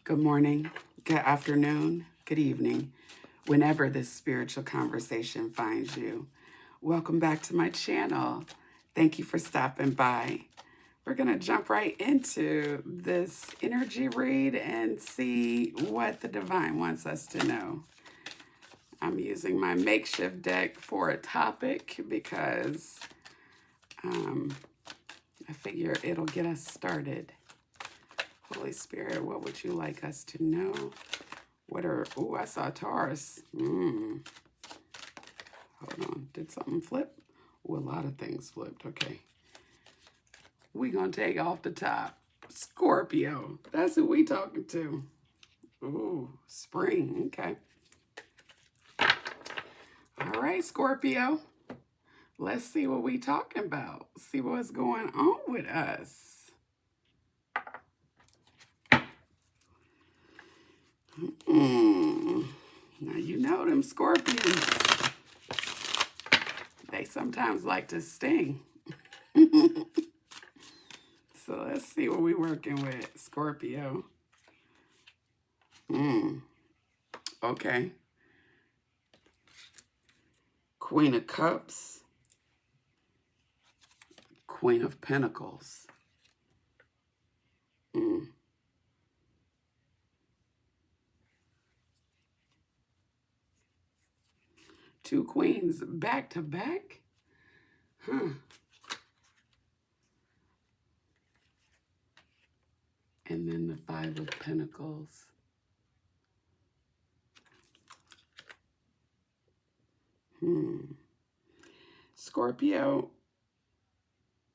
Good morning, good afternoon, good evening, whenever this spiritual conversation finds you. Welcome back to my channel. Thank you for stopping by. We're going to jump right into this energy read and see what the divine wants us to know. I'm using my makeshift deck for a topic because I figure it'll get us started. Holy Spirit, what would you like us to know? I saw Taurus. Hold on, did something flip? A lot of things flipped, okay. We're going to take off the top. Scorpio, that's who we talking to. Ooh, spring, okay. All right, Scorpio. Let's see what we talking about. See what's going on with us. Now, you know them Scorpions. They sometimes like to sting. So let's see what we're working with, Scorpio. Okay. Queen of Cups. Queen of Pentacles. Two queens back to back? Huh. And then the Five of Pentacles. Scorpio,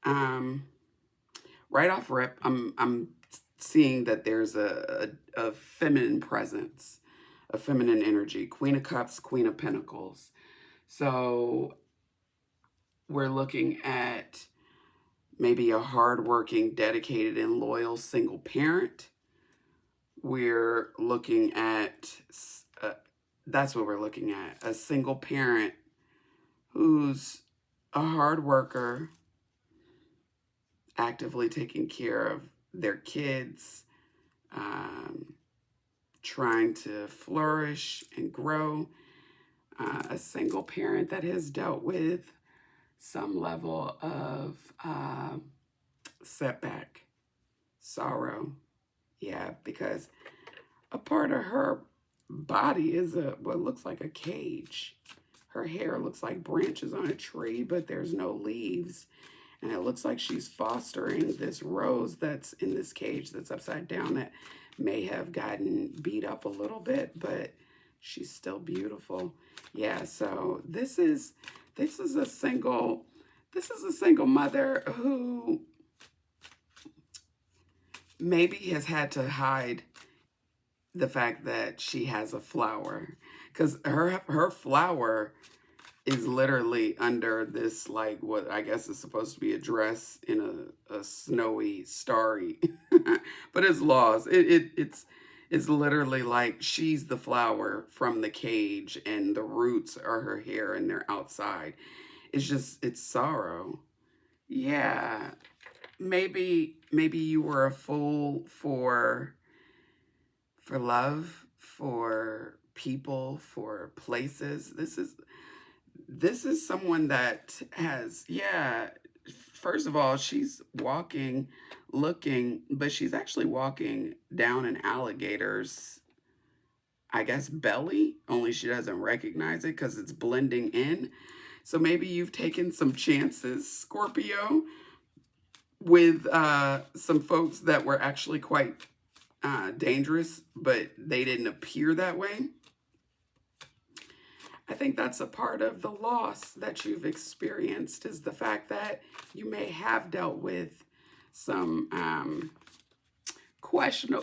right off rip, I'm seeing that there's a feminine presence, a feminine energy. Queen of Cups, Queen of Pentacles. So we're looking at maybe a hardworking, dedicated, and loyal single parent. We're looking at, that's what we're looking at, a single parent who's a hard worker, actively taking care of their kids, trying to flourish and grow. A single parent that has dealt with some level of setback, sorrow. Yeah, because a part of her body is what looks like a cage. Her hair looks like branches on a tree, but there's no leaves. And it looks like she's fostering this rose that's in this cage that's upside down that may have gotten beat up a little bit, but she's still beautiful. Yeah, so this is a single mother who maybe has had to hide the fact that she has a flower, because her flower is literally under this, like, what I guess is supposed to be a dress in a snowy, starry, but it's lost. It's literally like she's the flower from the cage and the roots are her hair and they're outside. It's sorrow. Yeah. Maybe you were a fool for love, for people, for places. This is someone that has, yeah, first of all, she's walking, looking, but she's actually walking down an alligator's, I guess, belly, only she doesn't recognize it because it's blending in. So maybe you've taken some chances, Scorpio, with some folks that were actually quite dangerous, but they didn't appear that way. I think that's a part of the loss that you've experienced, is the fact that you may have dealt with some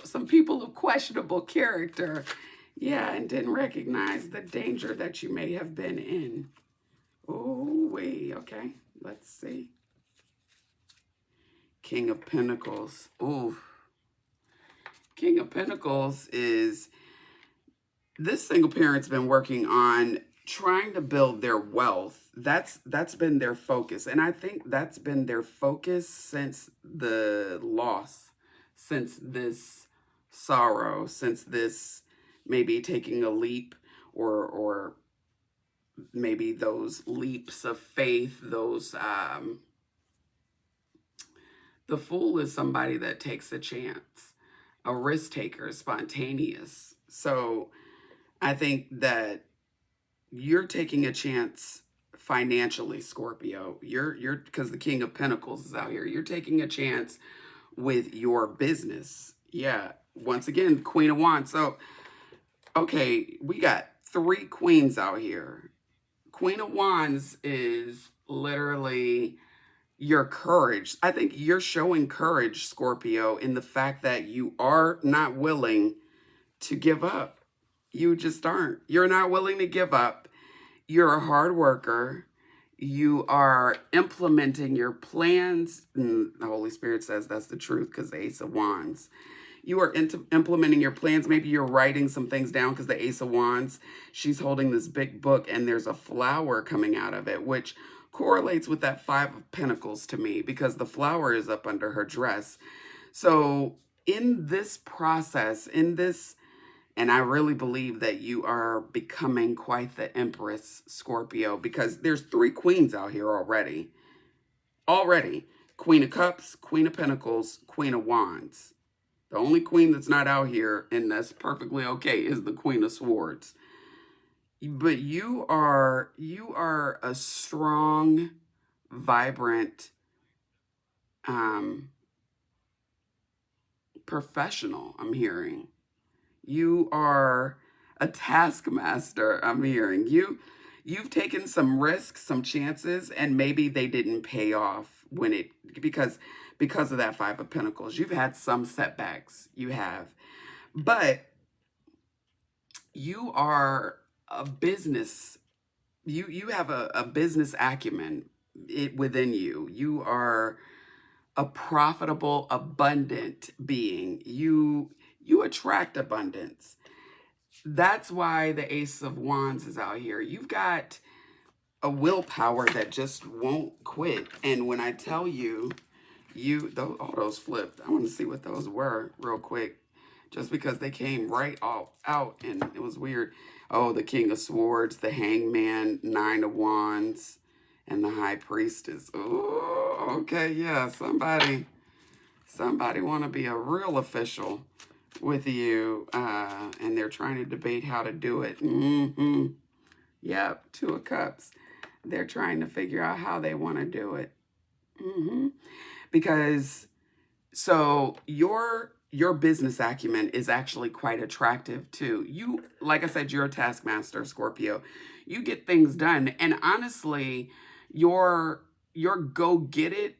some people of questionable character, yeah, and didn't recognize the danger that you may have been in. Oh, wait, okay, let's see. King of Pentacles. Ooh. King of Pentacles is, this single parent's been working on trying to build their wealth. That's been their focus. And I think that's been their focus since the loss, since this sorrow, since this maybe taking a leap, or maybe those leaps of faith, those the fool is somebody that takes a chance, a risk taker, spontaneous. So I think that you're taking a chance financially, Scorpio. You're because the King of Pentacles is out here. You're taking a chance with your business. Yeah. Once again, Queen of Wands. So, okay, we got three queens out here. Queen of Wands is literally your courage. I think you're showing courage, Scorpio, in the fact that you are not willing to give up. You just aren't. You're not willing to give up. You're a hard worker. You are implementing your plans. And the Holy Spirit says that's the truth because the Ace of Wands. You are implementing your plans. Maybe you're writing some things down because the Ace of Wands, she's holding this big book and there's a flower coming out of it, which correlates with that Five of Pentacles to me because the flower is up under her dress. So in this process, in this, and I really believe that you are becoming quite the Empress, Scorpio, because there's three queens out here already. Already. Queen of Cups, Queen of Pentacles, Queen of Wands. The only queen that's not out here, and that's perfectly okay, is the Queen of Swords. But you are a strong, vibrant, professional, I'm hearing. You are a taskmaster, I'm hearing. You've taken some risks, some chances, and maybe they didn't pay off when it because of that Five of Pentacles. You've had some setbacks. You have. But you are a business. You have a business acumen within you. You are a profitable, abundant being. You attract abundance. That's why the Ace of Wands is out here. You've got a willpower that just won't quit. And when I tell you, all those flipped. I want to see what those were real quick, just because they came right out and it was weird. Oh, the King of Swords, the Hangman, Nine of Wands, and the High Priestess. Oh, okay, yeah, somebody want to be a real official with you, and they're trying to debate how to do it. Yep, Two of Cups. They're trying to figure out how they want to do it. Because so your business acumen is actually quite attractive too. You, like I said, you're a taskmaster, Scorpio. You get things done, and honestly, your go get it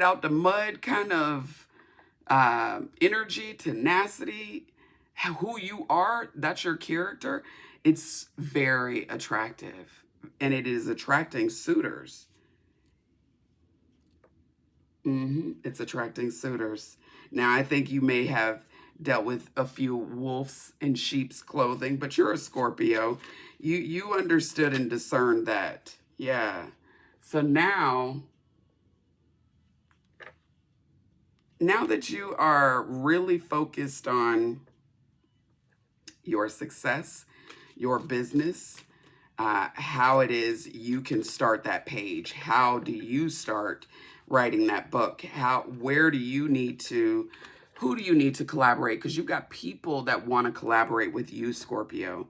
out the mud kind of energy, tenacity, who you are, that's your character. It's very attractive, and it is attracting suitors. It's attracting suitors. Now, I think you may have dealt with a few wolves in sheep's clothing, but you're a Scorpio. You understood and discerned that. Yeah. So now that you are really focused on your success, your business, how it is you can start that page. How do you start writing that book? Who do you need to collaborate? Because you've got people that want to collaborate with you, Scorpio.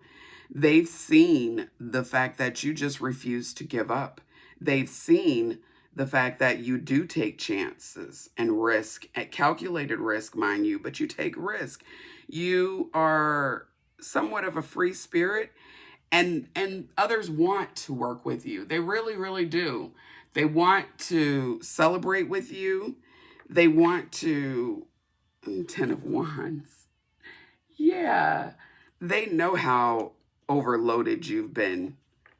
They've seen the fact that you just refuse to give up. They've seen the fact that you do take chances and risk, at calculated risk, mind you, but you take risk. You are somewhat of a free spirit, and others want to work with you. They really, really do. They want to celebrate with you. They want to, Ten of Wands. Yeah. They know how overloaded you've been.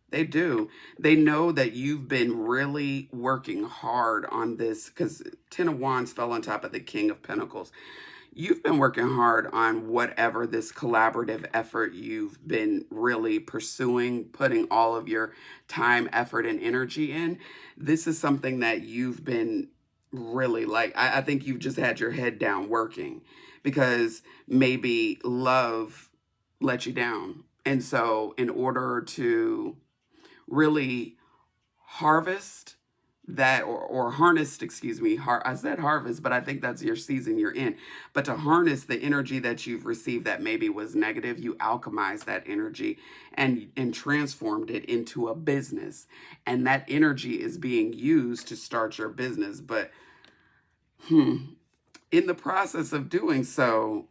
They do. They know that you've been really working hard on this because Ten of Wands fell on top of the King of Pentacles. You've been working hard on whatever this collaborative effort you've been really pursuing, putting all of your time, effort, and energy in. This is something that you've been really, like, I think you've just had your head down working because maybe love let you down. And so, in order to really harvest that, or harness, excuse me, I said harvest, but I think that's your season you're in. But to harness the energy that you've received that maybe was negative, you alchemize that energy and transformed it into a business. And that energy is being used to start your business. But in the process of doing so,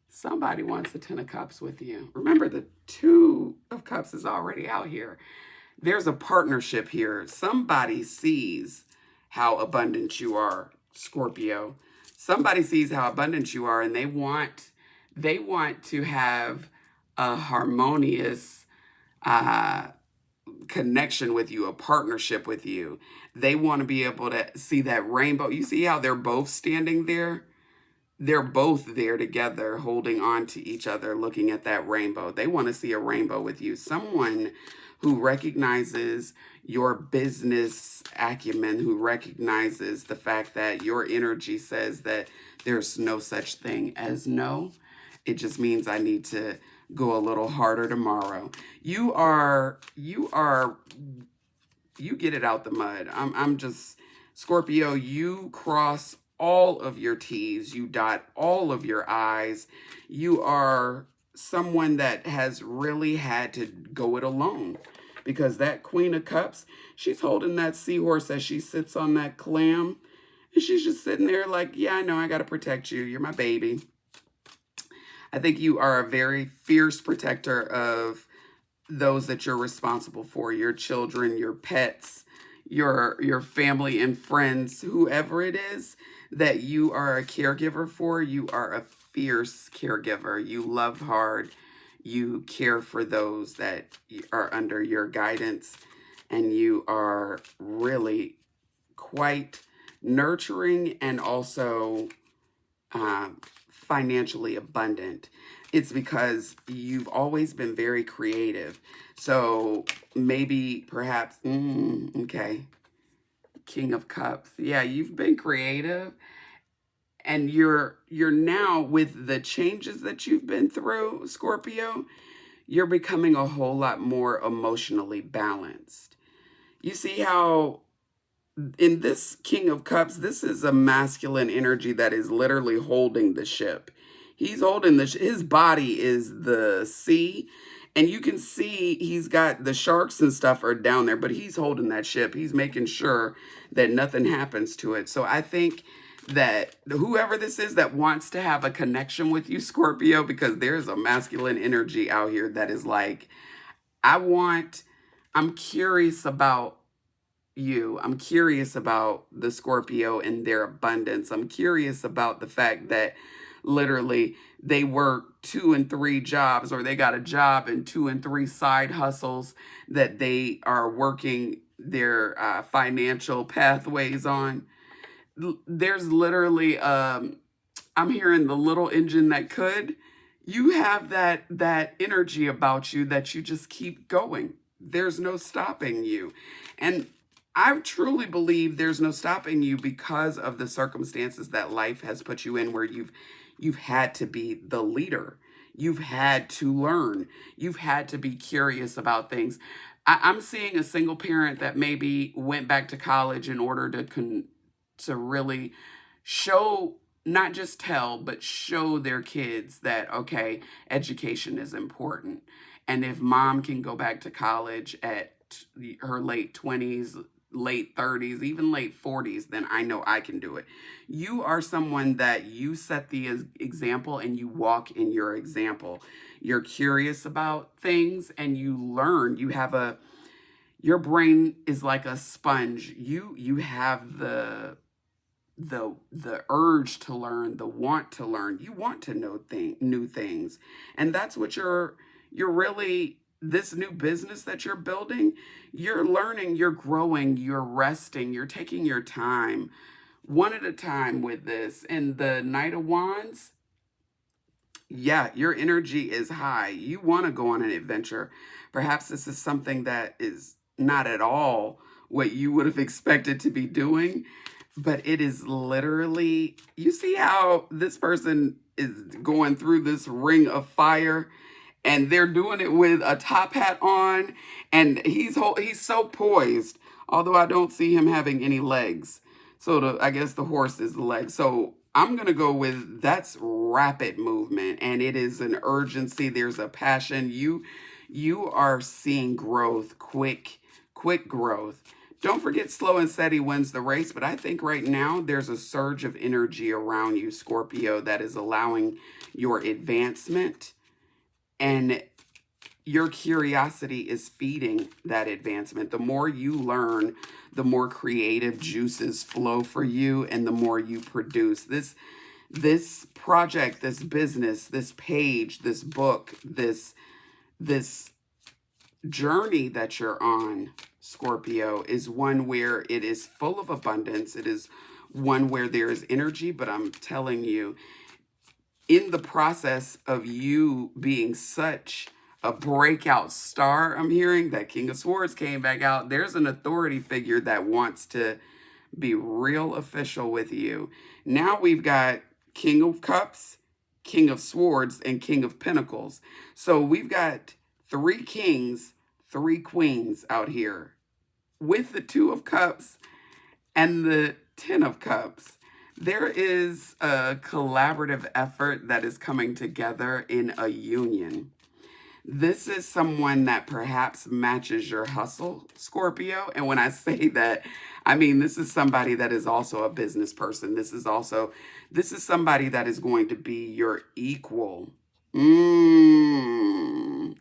somebody wants the 10 of Cups with you. Remember, the 2 of Cups is already out here. There's a partnership here. Somebody sees how abundant you are, Scorpio. Somebody sees how abundant you are, and they want to have a harmonious uh, connection with you, a partnership with you. They want to be able to see that rainbow. You see how they're both standing there? They're both there together, holding on to each other, looking at that rainbow. They want to see a rainbow with you. Someone who recognizes your business acumen, who recognizes the fact that your energy says that there's no such thing as no. It just means I need to go a little harder tomorrow. You get it out the mud. I'm just, Scorpio, you cross all of your T's, you dot all of your I's. You are someone that has really had to go it alone because that Queen of Cups, she's holding that seahorse as she sits on that clam. And she's just sitting there like, yeah, I know I got to protect you. You're my baby. I think you are a very fierce protector of those that you're responsible for, your children, your pets, your family and friends, whoever it is that you are a caregiver for. You are a fierce caregiver. You love hard. You care for those that are under your guidance, and you are really quite nurturing and also financially abundant. It's because you've always been very creative. So maybe, perhaps, okay, King of Cups. Yeah, you've been creative, and you're now, with the changes that you've been through, Scorpio, you're becoming a whole lot more emotionally balanced. You see how in this King of Cups, this is a masculine energy that is literally holding the ship. He's holding his body is the sea, and you can see he's got the sharks and stuff are down there, but he's holding that ship. He's making sure that nothing happens to it. So I think that whoever this is that wants to have a connection with you, Scorpio, because there's a masculine energy out here that is like, I'm curious about you. I'm curious about the Scorpio and their abundance. I'm curious about the fact that literally they work 2 and 3 jobs, or they got a job and 2 and 3 side hustles that they are working their financial pathways on. There's literally, I'm hearing the little engine that could. You have that energy about you that you just keep going. There's no stopping you. And I truly believe there's no stopping you because of the circumstances that life has put you in, where you've had to be the leader. You've had to learn. You've had to be curious about things. I'm seeing a single parent that maybe went back to college in order to really show, not just tell, but show their kids that, okay, education is important. And if mom can go back to college at her late 20s, late 30s, even late 40s, then I know I can do it. You are someone that you set the example and you walk in your example. You're curious about things and you learn. Your brain is like a sponge. You have the urge to learn, the want to learn. You want to know new things. And that's what you're really, this new business that you're building, you're learning, you're growing, you're resting, you're taking your time one at a time with this. And the Knight of Wands, yeah, your energy is high. You want to go on an adventure. Perhaps this is something that is not at all what you would have expected to be doing. But it is literally, you see how this person is going through this ring of fire, and they're doing it with a top hat on, and he's so poised, although I don't see him having any legs. So I guess the horse is the leg. So I'm going to go with that's rapid movement, and it is an urgency. There's a passion. You are seeing growth, quick growth. Don't forget, slow and steady wins the race. But I think right now there's a surge of energy around you, Scorpio, that is allowing your advancement, and your curiosity is feeding that advancement. The more you learn, the more creative juices flow for you, and the more you produce. This project, this business, this page, this book, this journey that you're on, Scorpio, is one where it is full of abundance. It is one where there is energy, but I'm telling you, in the process of you being such a breakout star, I'm hearing that King of Swords came back out. There's an authority figure that wants to be real official with you. Now we've got King of Cups, King of Swords, and King of Pentacles. So we've got 3 kings, 3 queens out here with the 2 of Cups and the 10 of Cups. There is a collaborative effort that is coming together in a union. This is someone that perhaps matches your hustle, Scorpio. And when I say that, I mean, this is somebody that is also a business person. This is somebody that is going to be your equal.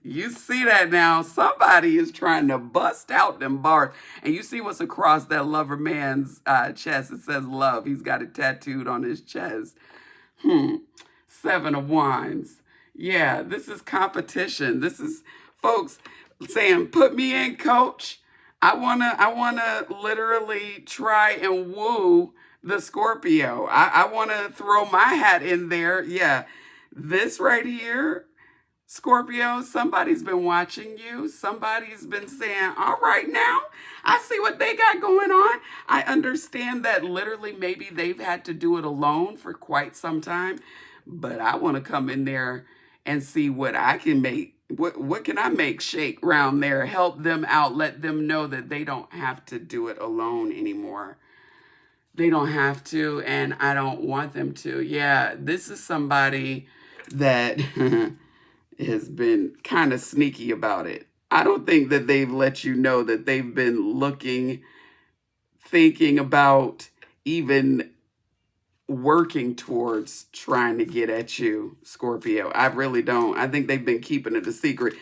You see that now? Somebody is trying to bust out them bars. And you see what's across that lover man's chest. It says love. He's got it tattooed on his chest. 7 of Wands. Yeah, this is competition. This is folks saying, put me in, coach. I wanna literally try and woo the Scorpio. I wanna throw my hat in there. Yeah. This right here, Scorpio, somebody's been watching you. Somebody's been saying, all right now, I see what they got going on. I understand that literally maybe they've had to do it alone for quite some time, but I want to come in there and see what I can make. What can I make shake around there? Help them out. Let them know that they don't have to do it alone anymore. They don't have to, and I don't want them to. Yeah, this is somebody that has been kind of sneaky about it. I don't think that they've let you know that they've been looking, thinking about, even working towards trying to get at you, Scorpio. I really don't. I think they've been keeping it a secret.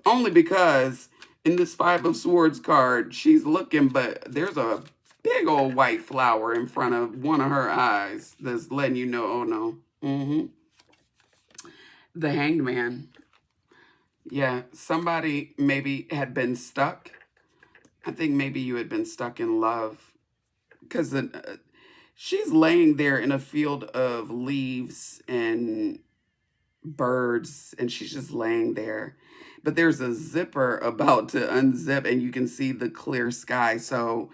Only because in this 5 of Swords card, she's looking, but there's a big old white flower in front of one of her eyes that's letting you know, oh no. The Hanged Man. Yeah, somebody maybe had been stuck. I think maybe you had been stuck in love. Because she's laying there in a field of leaves and birds, and she's just laying there. But there's a zipper about to unzip, and you can see the clear sky. So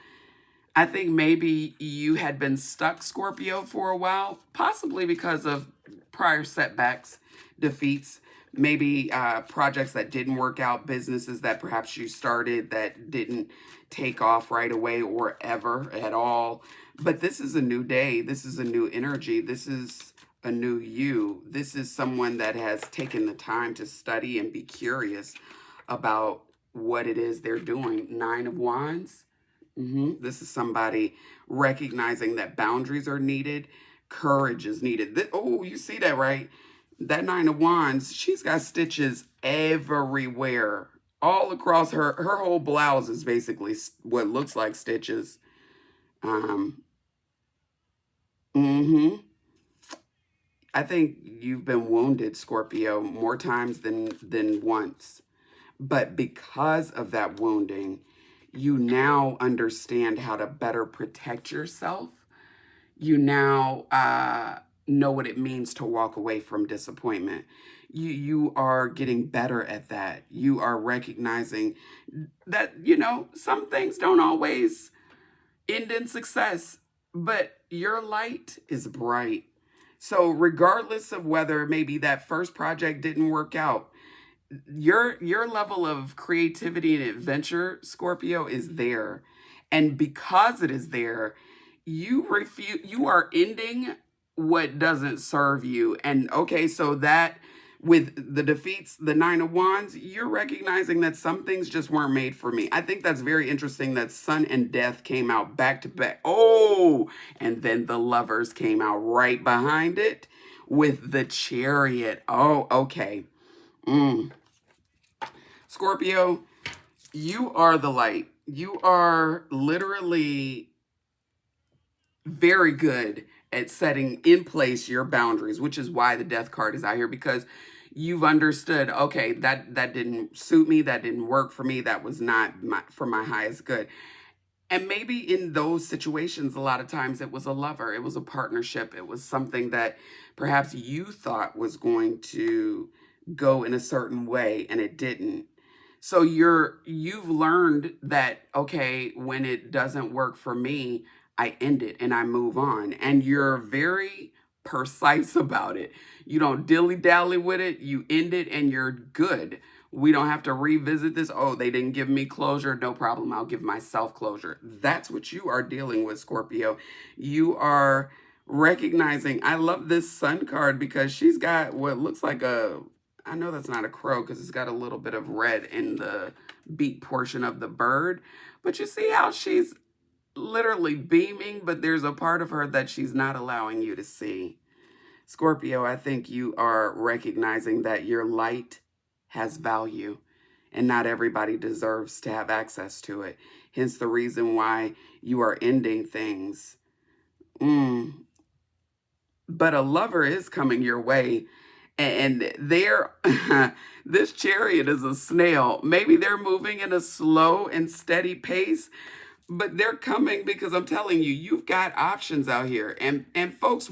I think maybe you had been stuck, Scorpio, for a while, possibly because of prior setbacks, defeats, maybe projects that didn't work out, businesses that perhaps you started that didn't take off right away or ever at all. But this is a new day. This is a new energy. This is a new you. This is someone that has taken the time to study and be curious about what it is they're doing. 9 of Wands. This is somebody recognizing that boundaries are needed. Courage is needed. Oh, you see that, right? That 9 of Wands, she's got stitches everywhere. All across her whole blouse is basically what looks like stitches. I think you've been wounded, Scorpio, more times than once. But because of that wounding, you now understand how to better protect yourself. You now know what it means to walk away from disappointment. You are getting better at that. You are recognizing that, some things don't always end in success, but your light is bright. So regardless of whether maybe that first project didn't work out, your level of creativity and adventure, Scorpio, is there. And because it is there, you are ending what doesn't serve you. And okay, so that with the defeats, the 9 of Wands, you're recognizing that some things just weren't made for me. I think that's very interesting that Sun and Death came out back to back. Oh, and then the Lovers came out right behind it with the Chariot. Oh, okay. Mm. Scorpio, you are the light. You are literally very good at setting in place your boundaries, which is why the Death card is out here, because you've understood, okay, that didn't suit me, that didn't work for me, that was not for my highest good. And maybe in those situations, a lot of times it was a lover, it was a partnership, it was something that perhaps you thought was going to go in a certain way and it didn't. So you've learned that, okay, when it doesn't work for me, I end it and I move on. And you're very precise about it. You don't dilly-dally with it. You end it and you're good. We don't have to revisit this. Oh, they didn't give me closure. No problem. I'll give myself closure. That's what you are dealing with, Scorpio. You are recognizing, I love this Sun card because she's got what looks like I know that's not a crow because it's got a little bit of red in the beak portion of the bird. But you see how she's literally beaming, but there's a part of her that she's not allowing you to see. Scorpio, I think you are recognizing that your light has value and not everybody deserves to have access to it. Hence the reason why you are ending things. But a lover is coming your way. And they're, this Chariot is a snail. Maybe they're moving in a slow and steady pace, but they're coming because I'm telling you, you've got options out here. And folks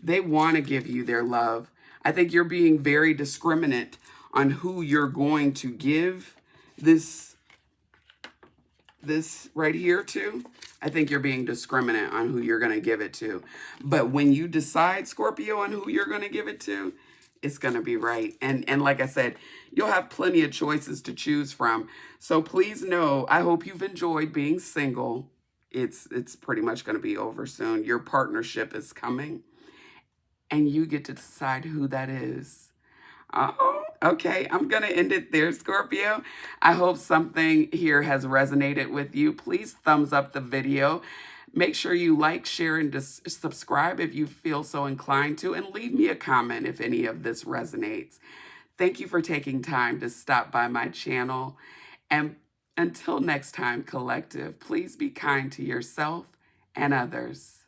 they want to give you their love. I think you're being very discriminate on who you're going to give this right here to. I think you're being discriminate on who you're going to give it to. But when you decide, Scorpio, on who you're going to give it to, it's going to be right. And like I said, you'll have plenty of choices to choose from. So please know, I hope you've enjoyed being single. It's pretty much going to be over soon. Your partnership is coming. And you get to decide who that is. Oh, okay. I'm going to end it there, Scorpio. I hope something here has resonated with you. Please thumbs up the video. Make sure you like, share, and subscribe if you feel so inclined to. And leave me a comment if any of this resonates. Thank you for taking time to stop by my channel. And until next time, collective, please be kind to yourself and others.